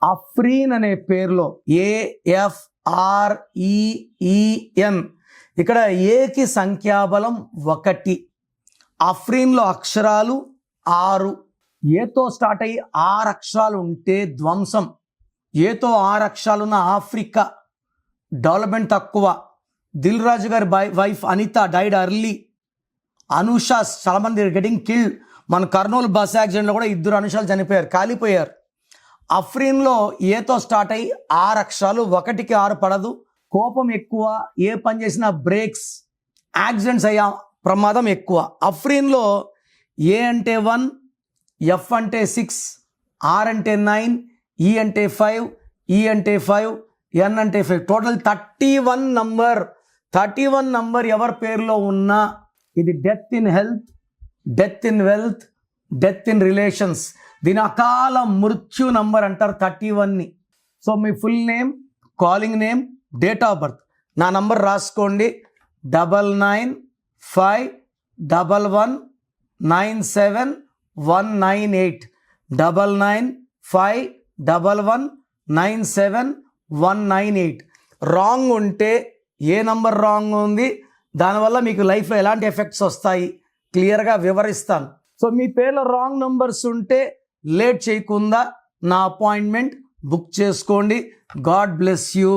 అఫ్రీన్ అనే పేరులో AFREEN, ఇక్కడ ఏకి సంఖ్యాబలం 1, అఫ్రీన్లో అక్షరాలు 6. ఏతో స్టార్ట్ అయ్యి 6 అక్షరాలు ఉంటే ధ్వంసం. ఏతో 6 అక్షరాలు ఉన్న ఆఫ్రికా, డెవలప్మెంట్ తక్కువ. దిల్ రాజు గారి wife Anitha died early. Anusha, చాలా మంది గెటింగ్ కిల్డ్. మన కర్నూలు బస్ యాక్సిడెంట్లో కూడా 2 అనుషాలు చనిపోయారు, కాలిపోయారు. అఫ్రీన్లో ఏతో స్టార్ట్ అయ్యి 6 అక్షరాలు, 1కి 6 పడదు. కోపం ఎక్కువ, ఏ పని చేసినా బ్రేక్స్, యాక్సిడెంట్స్ అయ్యే ప్రమాదం ఎక్కువ. అఫ్రీన్లో ఏ అంటే 1, F అంటే 6, R అంటే 9, E అంటే 5, E అంటే 5, N అంటే 5. Total 31 number. 31 నంబర్ ఎవరి పేరులో ఉన్నా ఇది death in health, death in wealth, death in relations. దీని అకాల మృత్యు నంబర్ అంటారు 31ని. సో మీ full name, calling name, date of birth, నా నంబర్ రాసుకోండి. 9951197198. 9951197198. రాంగ్ ఉంటే ఏ నంబర్ రాంగ్ ఉంది, దానివల్ల మీకు లైఫ్లో ఎలాంటి ఎఫెక్ట్స్ వస్తాయి క్లియర్గా వివరిస్తాను. సో మీ పేర్లో రాంగ్ నంబర్స్ ఉంటే లేట్ చేయకుండా నా అపాయింట్మెంట్ బుక్ చేసుకోండి. God bless you.